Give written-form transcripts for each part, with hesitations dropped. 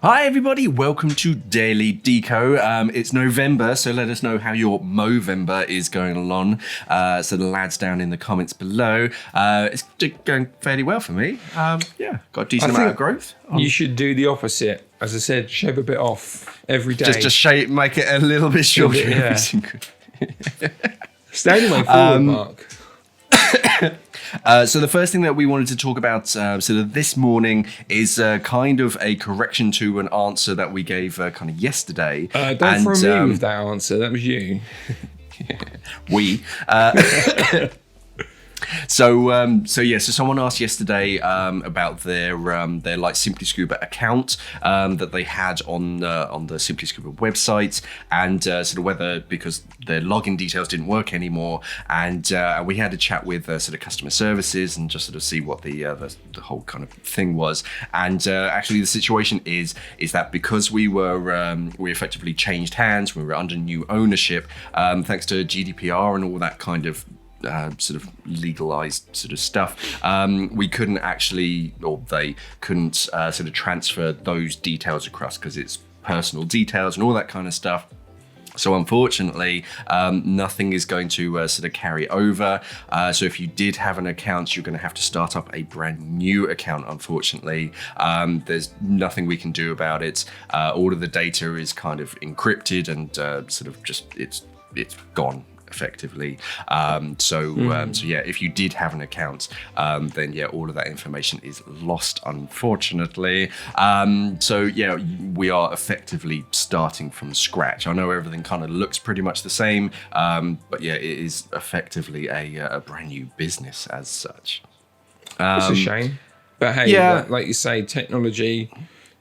Hi everybody, welcome to Daily Deco. It's November, so let us know how your Movember is going along. So the lads down in the comments below. It's going fairly well for me. Got a decent amount of growth. You should do the opposite. As I said, shave a bit off every day. Just shave, make it a little bit shorter. Stay anyway forward, Mark. So the first thing that we wanted to talk about this morning is kind of a correction to an answer that we gave kind of yesterday. Don't throw me with that answer. That was you. So someone asked yesterday about their like Simply Scuba account that they had on the Simply Scuba website, and sort of whether, because their login details didn't work anymore, and we had a chat with sort of customer services and just sort of see what the whole kind of thing was. And actually the situation is that because we effectively changed hands, we were under new ownership, thanks to GDPR and all that kind of sort of legalized sort of stuff, we couldn't actually, or they couldn't sort of transfer those details across because it's personal details and all that kind of stuff. So unfortunately, nothing is going to sort of carry over. So if you did have an account, you're going to have to start up a brand new account, unfortunately. There's nothing we can do about it. All of the data is kind of encrypted and sort of just, it's gone, effectively. So if you did have an account, then all of that information is lost, unfortunately. We are effectively starting from scratch. I know everything kind of looks pretty much the same, but it is effectively a brand new business as such. It's a shame, but hey, like you say, technology,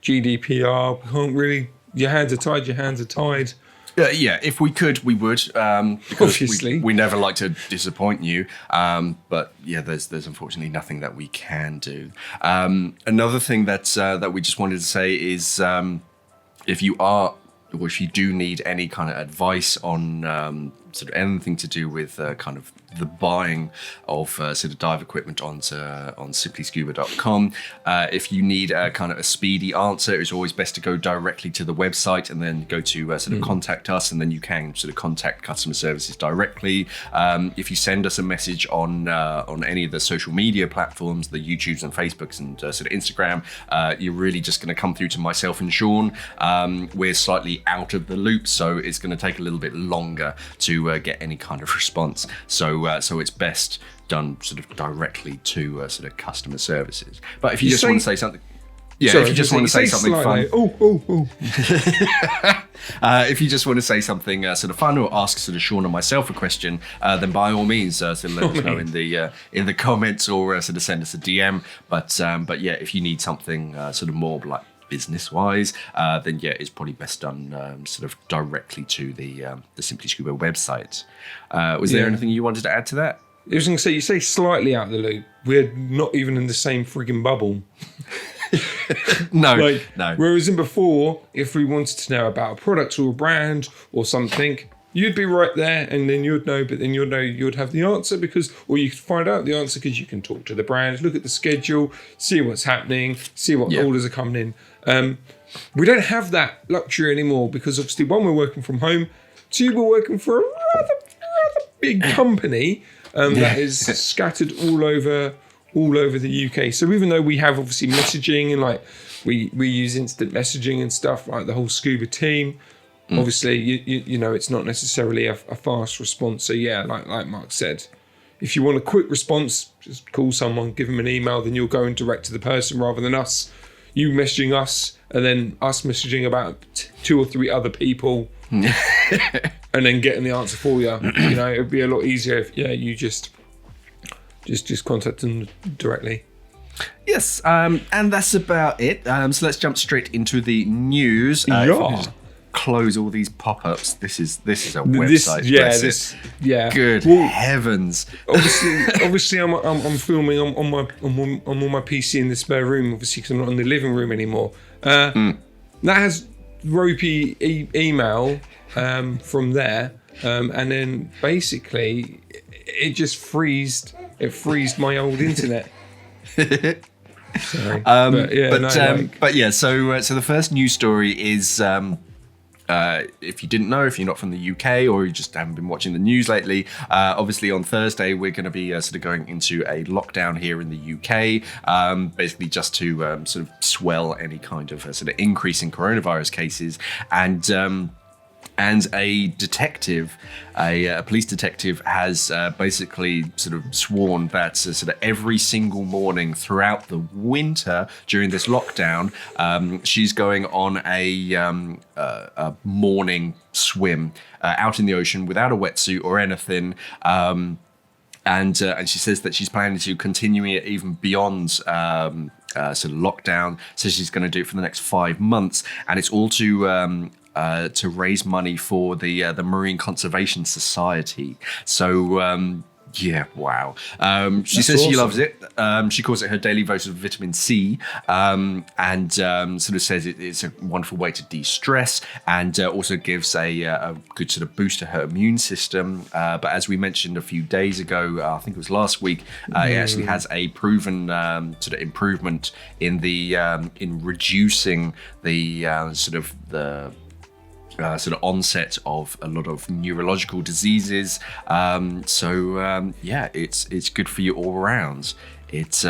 GDPR, can't really. Your hands are tied. If we could, we would. Because obviously, we never like to disappoint you. But there's unfortunately nothing that we can do. Another thing that we just wanted to say is if you do need any kind of advice on sort of anything to do with kind of the buying of sort of dive equipment on simplyscuba.com. If you need a kind of a speedy answer, it's always best to go directly to the website and then go to sort of contact us, and then you can sort of contact customer services directly. If you send us a message on any of the social media platforms, the YouTubes and Facebooks and sort of Instagram, you're really just going to come through to myself and Shaun. We're slightly out of the loop, so it's going to take a little bit longer to get any kind of response. So it's best done sort of directly to sort of customer services. But if you just want to say something, if you just want to say something fun, if you just want to say something sort of fun, or ask sort of Shaun or myself a question, then by all means, sort of let us know in the comments, or sort of send us a DM. But if you need something sort of more like business-wise, then it's probably best done sort of directly to the Simply Scuba website. Was there anything you wanted to add to that? I was going to say, you say slightly out of the loop. We're not even in the same frigging bubble. No. Whereas in before, if we wanted to know about a product or a brand or something, you'd be right there, and then you'd know. But then you'd have the answer or you could find out the answer because you can talk to the brand, look at the schedule, see what's happening, see what orders are coming in. We don't have that luxury anymore because obviously, one, we're working from home, two, we're working for a rather big company that is scattered all over the UK. So even though we have obviously messaging and like we use instant messaging and stuff, like the whole Scuba team, obviously you know it's not necessarily a fast response. So like Mark said, if you want a quick response, just call someone, give them an email, then you're going direct to the person rather than you messaging us and then us messaging about 2 or 3 other people and then getting the answer for you. You know, it'd be a lot easier if you just contact them directly. Yes, and that's about it. So let's jump straight into the news. If we just close all these pop-ups. This is a website. Good heavens! Obviously, I'm filming on my PC in the spare room. Obviously, because I'm not in the living room anymore. That has ropey email from there, and then basically it just freezed my old internet. So, but yeah, so the first news story is. If you didn't know, if you're not from the UK or you just haven't been watching the news lately, obviously on Thursday we're going to be sort of going into a lockdown here in the UK, basically just to sort of swell any kind of sort of increase in coronavirus cases. And a detective, a police detective, has basically sort of sworn that sort of every single morning throughout the winter during this lockdown, she's going on a morning swim out in the ocean without a wetsuit or anything. And she says that she's planning to continue it even beyond sort of lockdown. So she's going to do it for the next 5 months, and it's all to raise money for the Marine Conservation Society. So yeah, wow. She says awesome. She loves it. She calls it her daily dose of vitamin C, and sort of says it's a wonderful way to de-stress, and also gives a good sort of boost to her immune system. But as we mentioned a few days ago, I think it was last week, it actually has a proven sort of improvement in the in reducing the sort of onset of a lot of neurological diseases. Yeah, it's good for you all around. It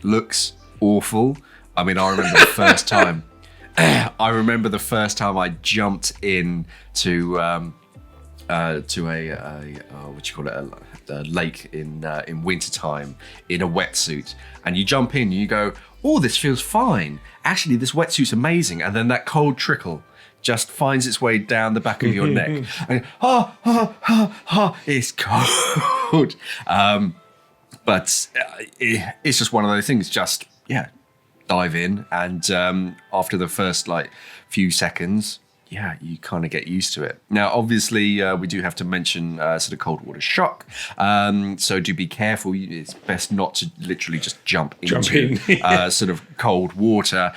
looks awful. I mean, I remember the first time. I jumped in to what do you call it, a lake in wintertime in a wetsuit, and you jump in and you go, oh, this feels fine. Actually, this wetsuit's amazing, and then that cold trickle just finds its way down the back of your neck. And, it's cold. But it's just one of those things. Just, dive in. And after the first few seconds, you kind of get used to it. Now, obviously, we do have to mention sort of cold water shock. So do be careful. It's best not to literally just jump into sort of cold water,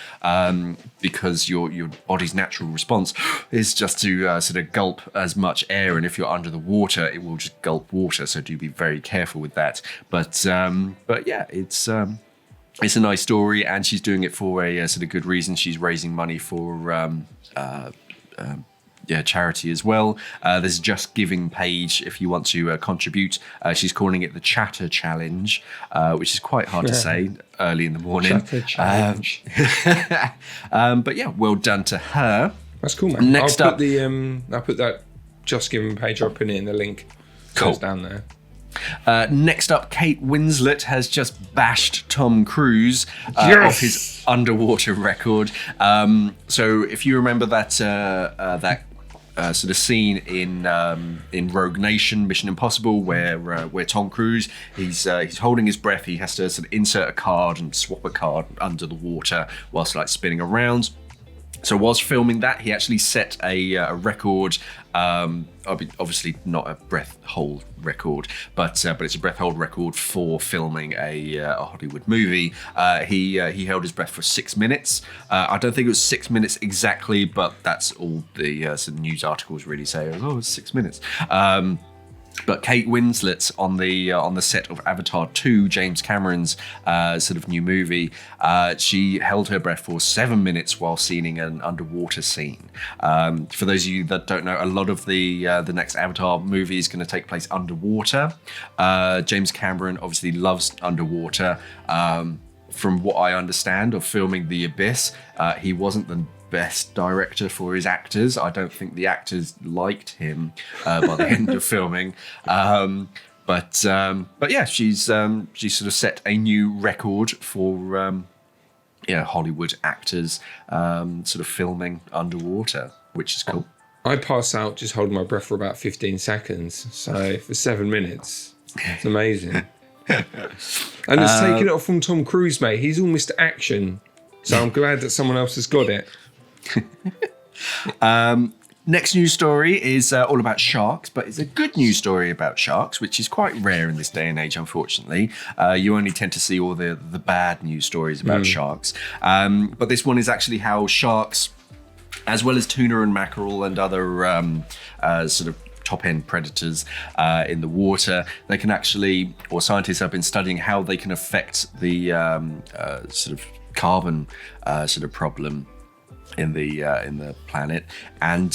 because your body's natural response is just to sort of gulp as much air. And if you're under the water, it will just gulp water. So do be very careful with that. But yeah, it's a nice story, and she's doing it for a sort of good reason. She's raising money for charity as well. There's a Just Giving page if you want to contribute. She's calling it the Chatter Challenge, which is quite hard to say early in the morning. Chatter Challenge. But yeah, well done to her. That's cool, man. I'll put that Just Giving page. I'll put it in the link. So it's down there. Next up, Kate Winslet has just bashed Tom Cruise off his underwater record. So if you remember that sort of scene in Rogue Nation, Mission Impossible, where Tom Cruise he's holding his breath, he has to sort of insert a card and swap a card under the water whilst spinning around. So whilst filming that, he actually set a record. Obviously not a breath hold record, but it's a breath hold record for filming a Hollywood movie. He held his breath for 6 minutes. I don't think it was 6 minutes exactly, but that's all the sort of news articles really say. Oh, it's 6 minutes. But Kate Winslet on the set of Avatar 2, James Cameron's sort of new movie, she held her breath for 7 minutes while scening an underwater scene. For those of you that don't know, a lot of the next Avatar movie is going to take place underwater. James Cameron obviously loves underwater. From what I understand of filming The Abyss, he wasn't the best director for his actors. I don't think the actors liked him by the end of filming. But yeah, she sort of set a new record for Hollywood actors sort of filming underwater, which is cool. I pass out just holding my breath for about 15 seconds. So for 7 minutes, it's amazing. And it's taken it off from Tom Cruise, mate. He's all Mr. Action. So I'm glad that someone else has got it. Next news story is all about sharks, but it's a good news story about sharks, which is quite rare in this day and age, unfortunately. You only tend to see all the bad news stories about sharks. But this one is actually how sharks, as well as tuna and mackerel and other sort of top end predators in the water. They can actually, or scientists have been studying how they can affect the sort of carbon sort of problem in the planet, and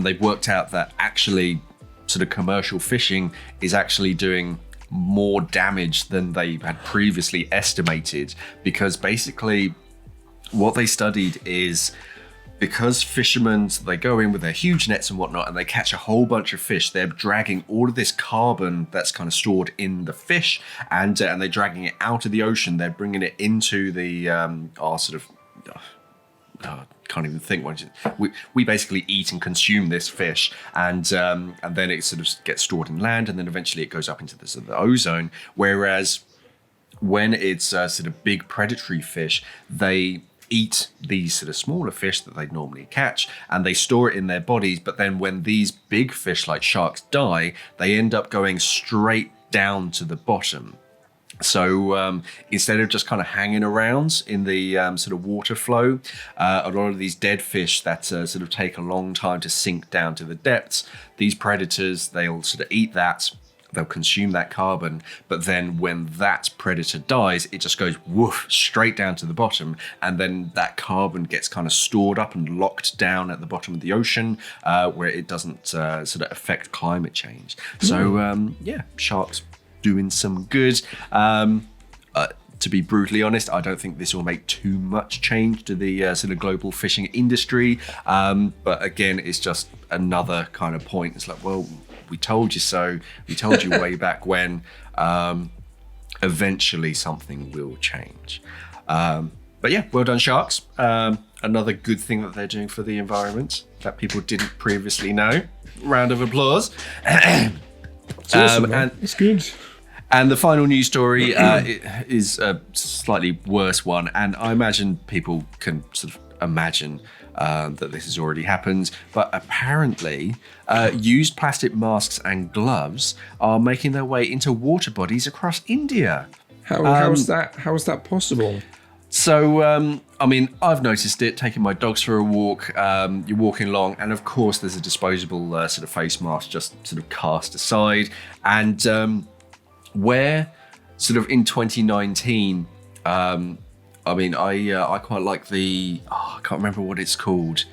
they've worked out that actually sort of commercial fishing is actually doing more damage than they had previously estimated, because basically what they studied is, because fishermen, they go in with their huge nets and whatnot and they catch a whole bunch of fish, they're dragging all of this carbon that's kind of stored in the fish, and they're dragging it out of the ocean. They're bringing it into the our sort of can't even think what we basically eat and consume this fish, and then it sort of gets stored in land, and then eventually it goes up into the ozone. Whereas when it's sort of big predatory fish, they eat these sort of smaller fish that they normally catch, and they store it in their bodies. But then when these big fish like sharks die, they end up going straight down to the bottom. So instead of just kind of hanging around in the sort of water flow, a lot of these dead fish that sort of take a long time to sink down to the depths, these predators, they'll sort of eat that, they'll consume that carbon, but then when that predator dies, it just goes woof straight down to the bottom, and then that carbon gets kind of stored up and locked down at the bottom of the ocean, where it doesn't sort of affect climate change. So sharks doing some good. To be brutally honest, I don't think this will make too much change to the sort of global fishing industry. But again, it's just another kind of point. It's like, well, we told you so. We told you way back when. Eventually something will change. But yeah, well done, sharks. Another good thing that they're doing for the environment that people didn't previously know. Round of applause. It's awesome, man. It's good. And the final news story is a slightly worse one. And I imagine people can sort of imagine that this has already happened. But apparently, used plastic masks and gloves are making their way into water bodies across India. How is that possible? So, I mean, I've noticed it, taking my dogs for a walk. You're walking along, and of course, there's a disposable sort of face mask just sort of cast aside. And where sort of in 2019, I mean, I quite like I can't remember what it's called.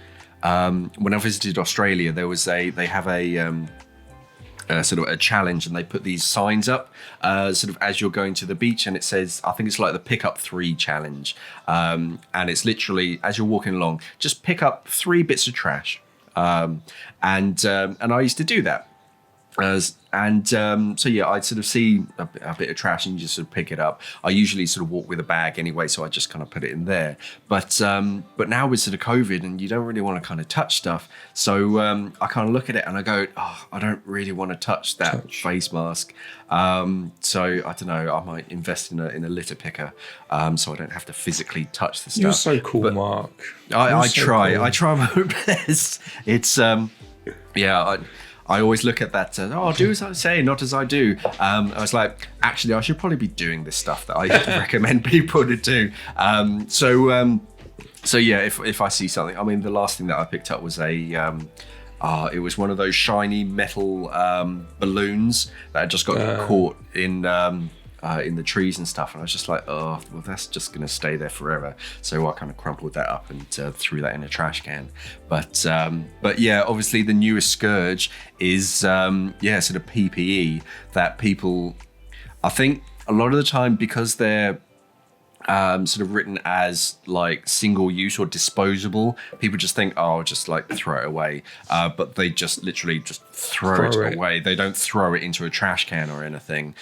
When I visited Australia, they have a sort of a challenge, and they put these signs up sort of as you're going to the beach, and it says, I think it's like the pick up 3 challenge, and it's literally as you're walking along, just pick up 3 bits of trash, and I used to do that. So yeah, I'd sort of see a bit of trash and you just sort of pick it up. I usually sort of walk with a bag anyway, so I just kind of put it in there. But now with sort of COVID, and you don't really want to kind of touch stuff, so I kind of look at it and I go, I don't really want to touch that face mask. So I don't know, I might invest in a litter picker, so I don't have to physically touch the stuff. You're so cool, but Mark. I try. Cool. I try my best. It's I always look at that, do as I say, not as I do. I was like, actually, I should probably be doing this stuff that I recommend people to do. So yeah, if I see something, I mean, the last thing that I picked up was it was one of those shiny metal balloons that had just got caught in the trees and stuff, and I was just like, well, that's just going to stay there forever. So I kind of crumpled that up and threw that in a trash can. But yeah, obviously the newest scourge is sort of PPE that people, I think a lot of the time, because they're sort of written as like single use or disposable, people just think, just like throw it away, but they just literally just throw it away. They don't throw it into a trash can or anything.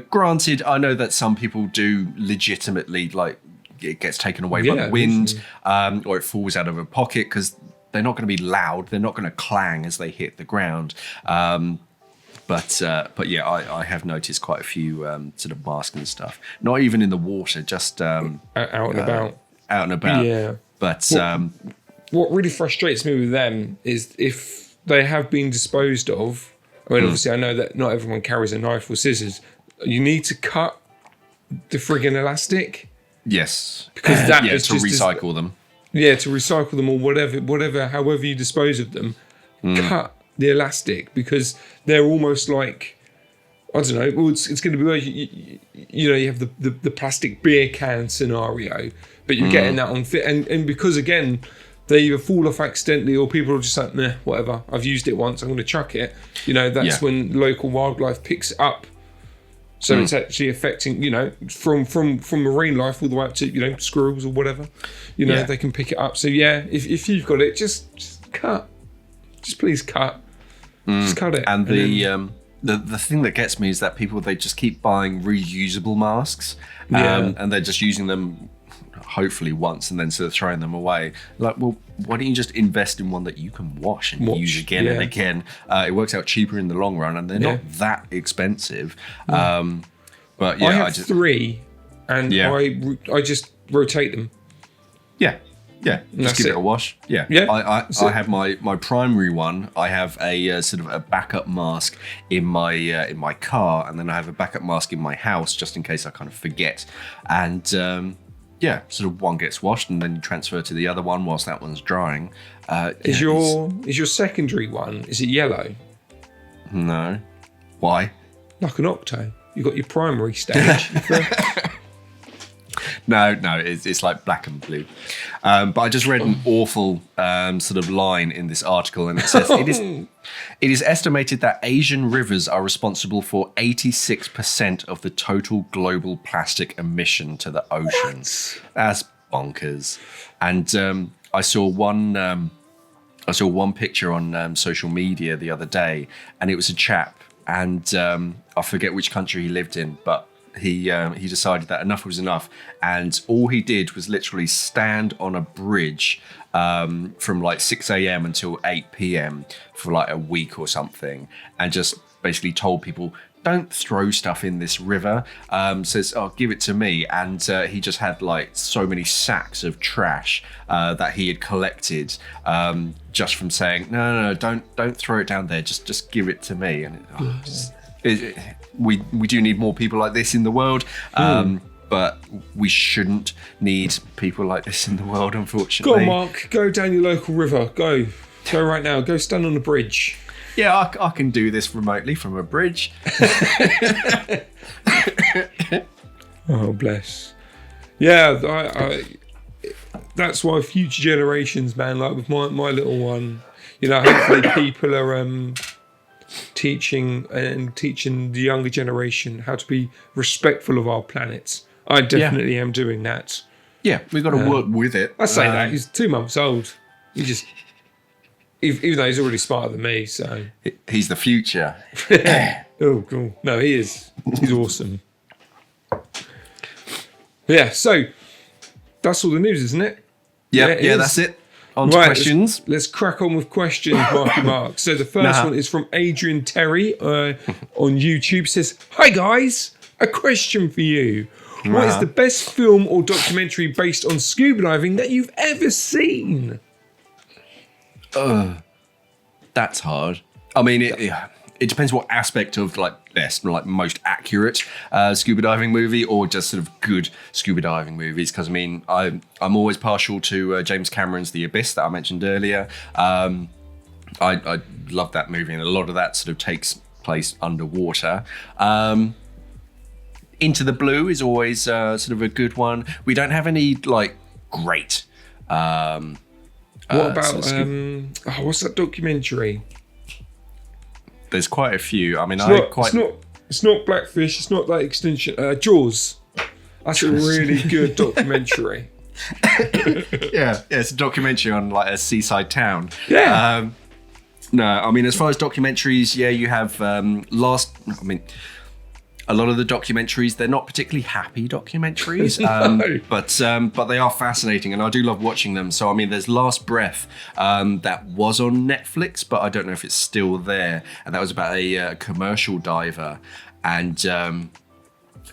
Granted, I know that some people do legitimately, like, it gets taken away by the wind, or it falls out of a pocket, because they're not going to be loud, they're not going to clang as they hit the ground. But yeah, I have noticed quite a few sort of masks and stuff. Not even in the water, just out and about. Out and about. Yeah. But what really frustrates me with them is if they have been disposed of. I mean, obviously, I know that not everyone carries a knife or scissors. You need to cut the friggin' elastic. Yes. Because that is to recycle them. Yeah, to recycle them or whatever, however you dispose of them. Cut the elastic, because they're almost like, I don't know. Well, it's going to be like you have the plastic beer can scenario, but you're getting that on fit, and because again, they either fall off accidentally or people are just like, nah, whatever. I've used it once. I'm going to chuck it. That's when local wildlife picks it up. So it's actually affecting, from marine life all the way up to squirrels or whatever. They can pick it up. So if you've got it, just cut. Just please cut. Just cut it. And the thing that gets me is that people, they just keep buying reusable masks, and they're just using them hopefully once and then sort of throwing them away. Like, well, why don't you just invest in one that you can wash and use again and again? It works out cheaper in the long run, and they're not that expensive. But I have 3, and I just rotate them. Just give it a wash. I have my primary one. I have a sort of a backup mask in my car, and then I have a backup mask in my house just in case I kind of forget. And sort of one gets washed, and then you transfer to the other one whilst that one's drying. Is your secondary one? Is it yellow? No. Why? Like an Octo. You got your primary stage. No, it's like black and blue. But I just read an awful sort of line in this article, and it says it is estimated that Asian rivers are responsible for 86% of the total global plastic emission to the oceans. What? That's bonkers. And I saw one picture on social media the other day, and it was a chap, and I forget which country he lived in, but he decided that enough was enough, and all he did was literally stand on a bridge from like 6 a.m. until 8 p.m. for like a week or something, and just basically told people, don't throw stuff in this river. Says, oh, give it to me. And he just had like so many sacks of trash that he had collected just from saying, no, don't throw it down there. Just give it to me. And we do need more people like this in the world. But we shouldn't need people like this in the world, unfortunately. Go on, Mark. Go down your local river. Go right now. Go stand on the bridge. Yeah, I can do this remotely from a bridge. Oh, bless. Yeah, I that's why future generations, man, like with my little one, hopefully people are teaching the younger generation how to be respectful of our planet. I definitely am doing that. Yeah, we've got to work with it. I say that. He's 2 months old. He just... Even though he's already smarter than me, so... He's the future. Oh, cool. No, he is. He's awesome. Yeah, so that's all the news, isn't it? Yeah, that's it. On to questions. Let's crack on with questions, Marky Mark. So the first one is from Adrian Terry on YouTube. Says, hi guys, a question for you. What is the best film or documentary based on scuba diving that you've ever seen? That's hard. I mean, it depends what aspect of like best, like most accurate scuba diving movie, or just sort of good scuba diving movies. Because I mean, I'm always partial to James Cameron's The Abyss that I mentioned earlier. I love that movie, and a lot of that sort of takes place underwater. Into the Blue is always sort of a good one. We don't have any like great. What about what's that documentary? There's quite a few. I mean, it's not Blackfish. It's not that extension. Jaws. That's a really good documentary. Yeah, it's a documentary on like a seaside town. Yeah. No, I mean, as far as documentaries, you have a lot of the documentaries, they're not particularly happy documentaries, but they are fascinating, and I do love watching them. So, I mean, there's Last Breath that was on Netflix, but I don't know if it's still there. And that was about a commercial diver, and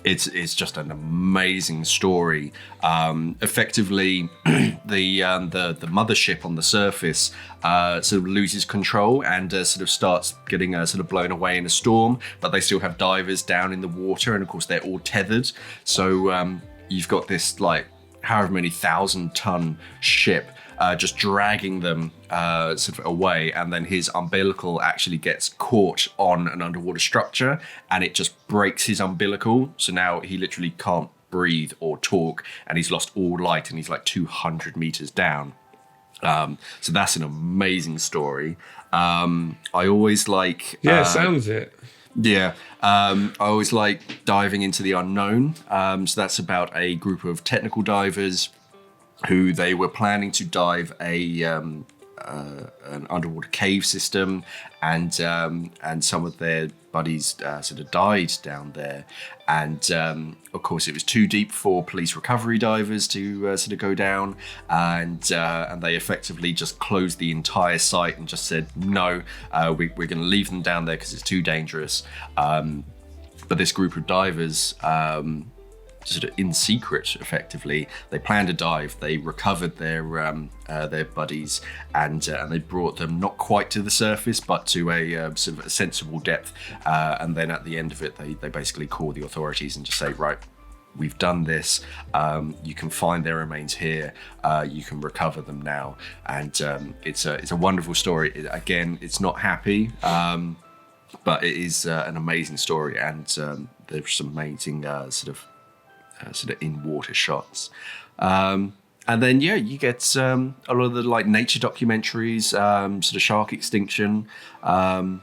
it's just an amazing story. Effectively, the mothership on the surface sort of loses control and sort of starts getting sort of blown away in a storm, but they still have divers down in the water, and of course they're all tethered. So you've got this like however many 1,000-ton ship, just dragging them sort of away, and then his umbilical actually gets caught on an underwater structure, and it just breaks his umbilical. So now he literally can't breathe or talk, and he's lost all light, and he's like 200 meters down. So that's an amazing story. I always like... sounds it. Yeah, I always like diving into the unknown. So that's about a group of technical divers who they were planning to dive an underwater cave system, and some of their buddies sort of died down there, and of course it was too deep for police recovery divers to sort of go down, and they effectively just closed the entire site and just said no, we're going to leave them down there because it's too dangerous. But this group of divers, sort of in secret, effectively, they planned a dive. They recovered their buddies, and they brought them not quite to the surface, but to a sort of a sensible depth. And then at the end of it, they basically call the authorities and just say, right, we've done this. You can find their remains here. You can recover them now. And it's a wonderful story. Again, it's not happy, but it is an amazing story, and there's some amazing sort of in water shots, and then you get a lot of the like nature documentaries, sort of shark extinction, and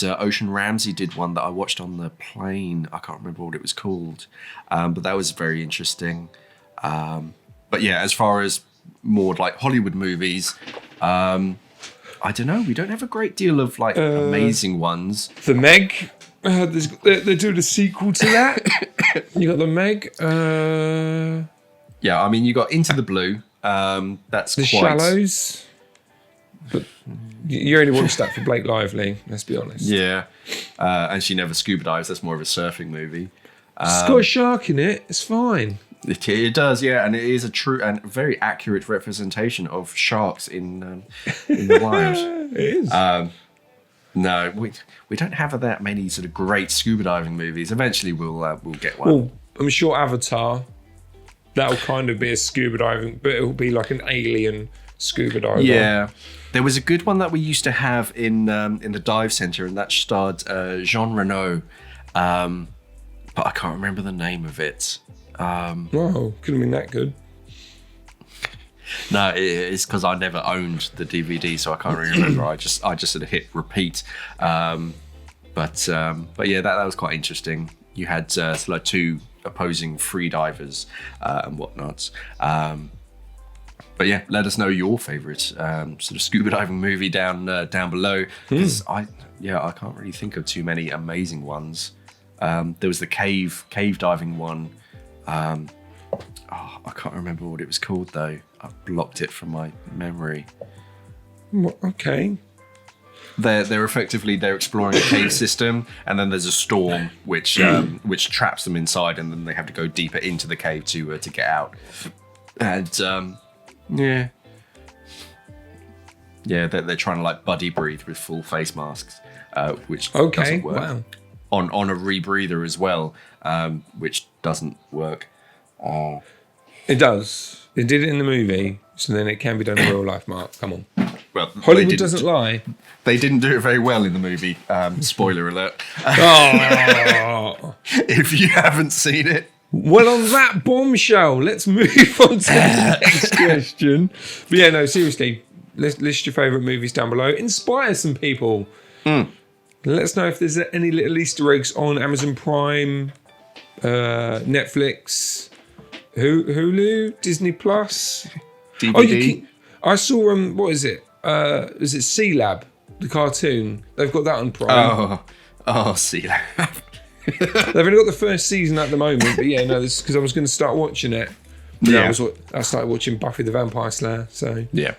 Ocean Ramsey did one that I watched on the plane. I can't remember what it was called, but that was very interesting. But yeah, as far as more like Hollywood movies, I don't know. We don't have a great deal of like amazing ones. The Meg. They're doing a sequel to that. You got the Meg. Yeah, I mean, you got Into the Blue. That's the quite... Shallows. But you only watched that for Blake Lively, let's be honest. Yeah, and she never scuba dives. That's more of a surfing movie. It's got a shark in it. It's fine. It does, yeah, and it is a true and very accurate representation of sharks in the wild. It is. No, we don't have that many sort of great scuba diving movies. Eventually, we'll get one. Well, I'm sure Avatar, that'll kind of be a scuba diving, but it'll be like an alien scuba diver. Yeah, there was a good one that we used to have in the dive center, and that starred Jean Reno, but I can't remember the name of it. Wow, couldn't have been that good. No, it's because I never owned the DVD, so I can't really remember. I just sort of hit repeat. But yeah, that was quite interesting. You had sort of like two opposing free divers and whatnot. But yeah, let us know your favourite sort of scuba diving movie down below, because I can't really think of too many amazing ones. There was the cave diving one. I can't remember what it was called though. I blocked it from my memory. Okay. They're effectively exploring a cave system, and then there's a storm which traps them inside, and then they have to go deeper into the cave to get out. And they're trying to like buddy breathe with full face masks, which doesn't work. Wow. On a rebreather as well, which doesn't work. It does. They did it in the movie, so then it can be done in real life, Mark. Come on. Well, Hollywood doesn't lie. They didn't do it very well in the movie. Spoiler alert. Oh. If you haven't seen it. Well, on that bombshell, let's move on to the next question. But yeah, no, seriously, list your favourite movies down below. Inspire some people. Let us know if there's any little Easter eggs on Amazon Prime, Netflix, Hulu, Disney Plus, DVD. I saw what is it? Is it Sea Lab, the cartoon? They've got that on Prime. Oh, Sea Lab. They've only got the first season at the moment, but yeah, no, this because I was going to start watching it. Yeah. I started watching Buffy the Vampire Slayer, so Yeah.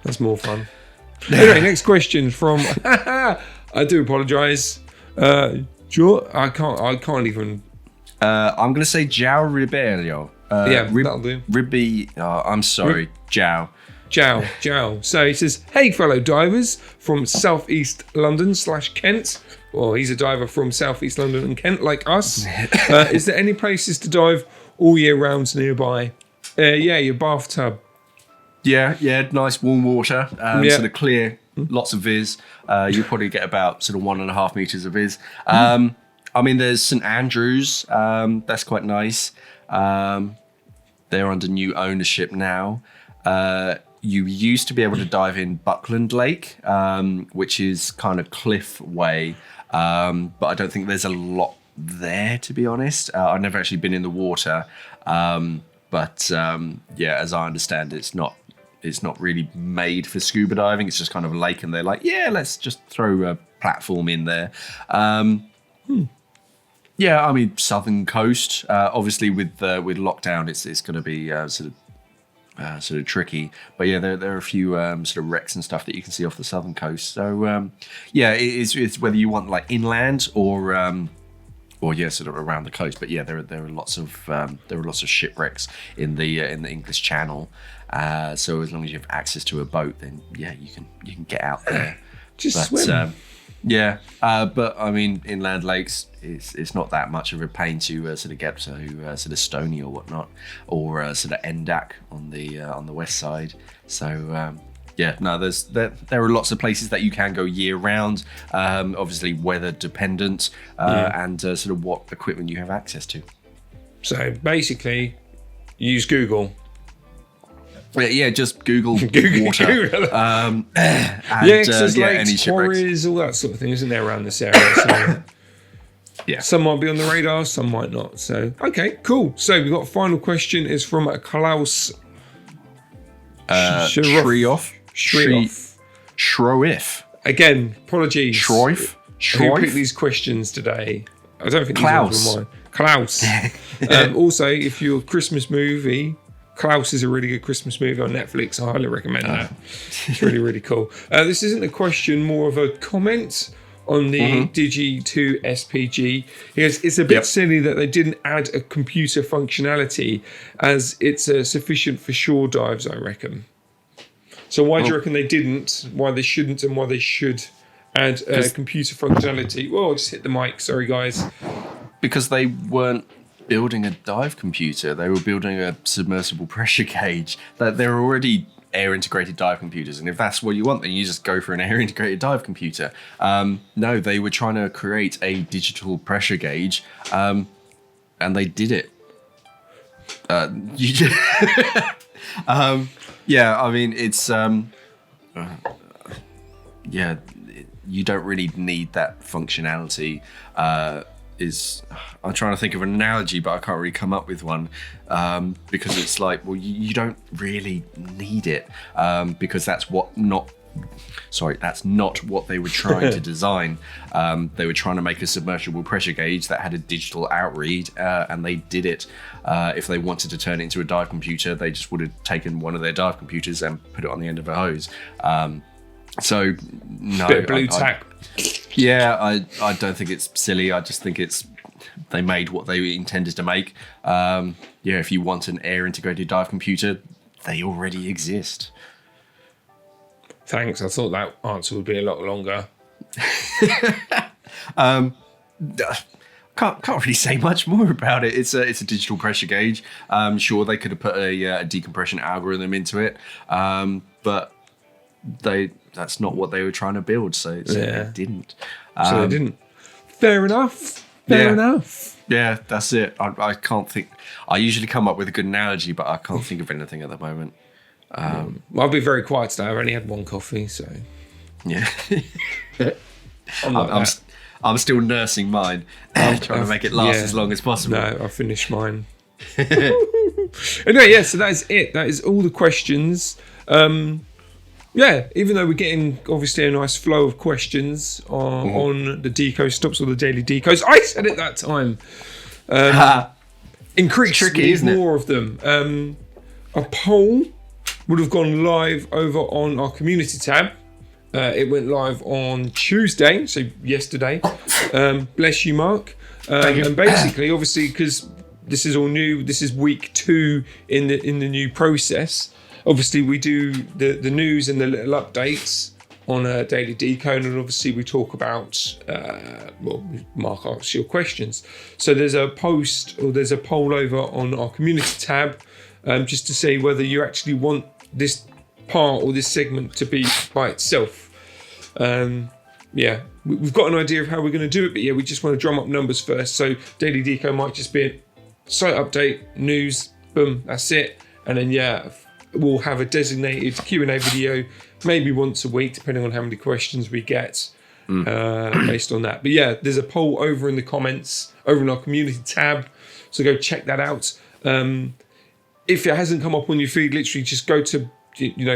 that's more fun. Anyway, next question from. I do apologise. Sure, I can't even. I'm going to say João Ribeiro. That'll do. I'm sorry, João. Jow. So he says, hey, fellow divers from Southeast London / Kent. Well, he's a diver from Southeast London and Kent, like us. Is there any places to dive all year round nearby. Your bathtub. Yeah, nice warm water, Yeah. sort of clear, lots of viz. You probably get about sort of 1.5 meters of viz. I mean, there's St Andrews. That's quite nice. They're under new ownership now. You used to be able to dive in Buckland Lake, which is kind of cliff way, but I don't think there's a lot there, to be honest. I've never actually been in the water, but as I understand it, it's not really made for scuba diving. It's just kind of a lake, and they're like, yeah, let's just throw a platform in there. Yeah, I mean, southern coast. Obviously, with lockdown, it's going to be sort of tricky. But yeah, there are a few sort of wrecks and stuff that you can see off the southern coast. So it's whether you want like inland or sort of around the coast. But yeah, there are lots of shipwrecks in the English Channel. So as long as you have access to a boat, then yeah, you can get out there. Swim. But I mean, inland lakes, it's not that much of a pain to sort of get to sort of Stony or whatnot, or sort of Endak on the west side. So there are lots of places that you can go year round. Obviously weather dependent, and sort of what equipment you have access to. So basically, use Google. Yeah, just Google water. Google. There's lakes, quarries, all that sort of thing, isn't there, around this area? So yeah, some might be on the radar, some might not. So okay, cool. So we've got a final question. Is from Klaus Shrioff. Again, apologies. Shroif. Who picked these questions today? I don't think Klaus. These ones were mine. Klaus. Also, if your Christmas movie, Klaus is a really good Christmas movie on Netflix. I highly recommend that. It's really, really cool. This isn't a question, more of a comment on the Digi 2 SPG. It's a bit silly that they didn't add a computer functionality, as it's sufficient for shore dives, I reckon. So why do you reckon they didn't? Why they shouldn't, and why they should add computer functionality? Whoa, I just hit the mic. Sorry, guys. Because they weren't building a dive computer. They were building a submersible pressure gauge. That they're already air integrated dive computers, and if that's what you want, then you just go for an air integrated dive computer. No, they were trying to create a digital pressure gauge, and they did it. I mean, it's you don't really need that functionality. I'm trying to think of an analogy, but I can't really come up with one, because it's like, well, you don't really need it, because that's not what they were trying to design. They were trying to make a submersible pressure gauge that had a digital outread, and they did it. If they wanted to turn it into a dive computer, they just would have taken one of their dive computers and put it on the end of a hose. So no, bit of blue tack. I don't think it's silly. I just think they made what they intended to make. If you want an air integrated dive computer, they already exist. Thanks. I thought that answer would be a lot longer. Can't really say much more about it. It's a digital pressure gauge. Sure, they could have put a decompression algorithm into it, but that's not what they were trying to build, so they didn't. So they didn't. Fair enough. Fair enough. Yeah, that's it. I can't think. I usually come up with a good analogy, but I can't think of anything at the moment. I'll be very quiet today. I've only had one coffee, so yeah. I'm still nursing mine, trying to make it last as long as possible. No, I finished mine. Anyway, so that is it. That is all the questions. Even though we're getting obviously a nice flow of questions on the Deco Stops or the Daily Decos. I said it that time. Increase tricky, isn't more of them. A poll would have gone live over on our community tab. It went live on Tuesday, so yesterday. Bless you, Mark. And basically, obviously, because this is all new, this is week 2 in the new process. Obviously, we do the news and the little updates on Daily Deco, and obviously we talk about, Mark asks your questions. So there's a post, or there's a poll over on our community tab, just to say whether you actually want this part or this segment to be by itself. We've got an idea of how we're going to do it, but we just want to drum up numbers first. So Daily Deco might just be a site update, news, boom, that's it. And then we'll have a designated Q&A video, maybe once a week, depending on how many questions we get based on that. But there's a poll over in the comments, over in our community tab. So go check that out. If it hasn't come up on your feed, literally just go to,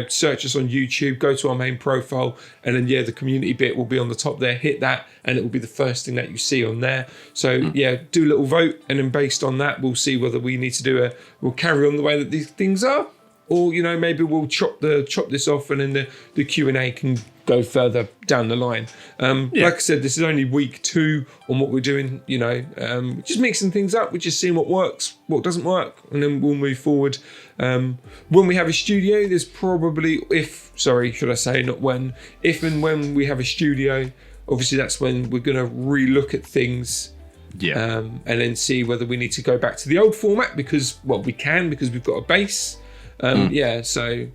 search us on YouTube, go to our main profile, and then the community bit will be on the top there. Hit that, and it will be the first thing that you see on there. So do a little vote, and then based on that, we'll see whether we need to we'll carry on the way that these things are, or maybe we'll chop this off, and then the Q&A can go further down the line. Like I said, this is only week 2 on what we're doing. Just mixing things up. We're just seeing what works, what doesn't work, and then we'll move forward. When we have a studio, there's probably if and when we have a studio, obviously that's when we're going to re-look at things. And then see whether we need to go back to the old format because we can, because we've got a base. So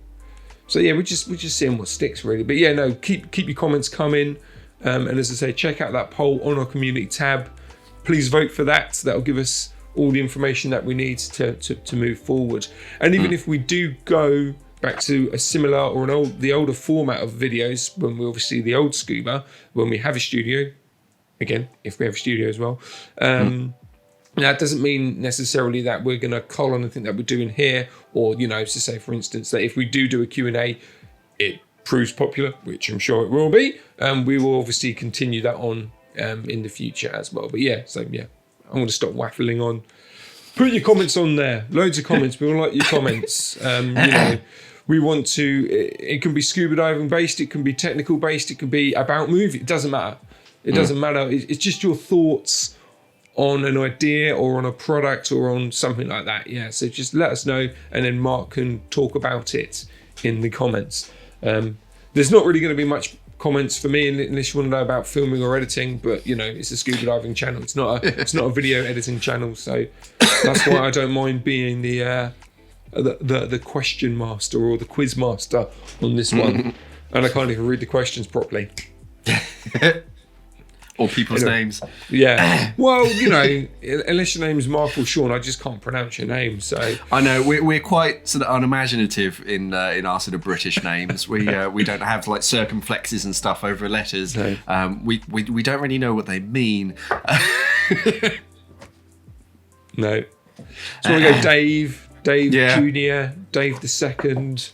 we're just seeing what sticks really. But keep your comments coming. And as I say, check out that poll on our community tab. Please vote for that. So that'll give us all the information that we need to move forward. And even if we do go back to a similar or the older format of videos, when we obviously the old Scuba, when we have a studio, again, if we have a studio as well, that doesn't mean necessarily that we're going to cull on anything that we're doing here, or, to say, for instance, that if we do a Q&A, it proves popular, which I'm sure it will be, we will obviously continue that on in the future as well. But I'm going to stop waffling on. Put your comments on there. Loads of comments. We will like your comments. We want to, it can be scuba diving based, it can be technical based, it can be about movie. It doesn't matter. It doesn't matter. It's just your thoughts on an idea or on a product or on something like that. So just let us know, and then Mark can talk about it in the comments. There's not really going to be much comments for me unless you want to know about filming or editing, but it's a scuba diving channel. It's not a video editing channel, so that's why I don't mind being the question master or the quiz master on this one. And I can't even read the questions properly. Or people's names. Well, unless your name is Mark or Shaun, I just can't pronounce your name. So I know we're quite sort of unimaginative in our sort of British names. We don't have like circumflexes and stuff over letters. No. We don't really know what they mean. No. So we go Dave Junior, Dave the Second.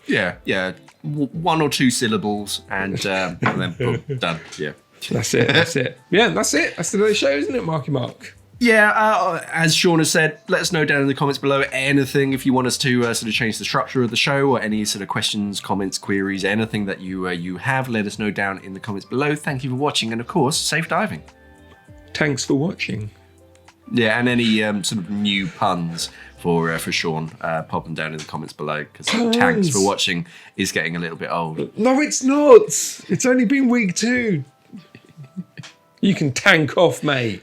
Yeah. 1 or 2 syllables, and then boom, done. Yeah. That's it. That's it. That's today's show, isn't it, Marky Mark? As Shaun has said, let us know down in the comments below anything if you want us to sort of change the structure of the show, or any sort of questions, comments, queries, anything that you have. Let us know down in the comments below. Thank you for watching, and of course, safe diving. Thanks for watching. Yeah, and any sort of new puns for Shaun, pop them down in the comments below, because thanks for watching is getting a little bit old. No, it's not. It's only been week 2. You can tank off, mate.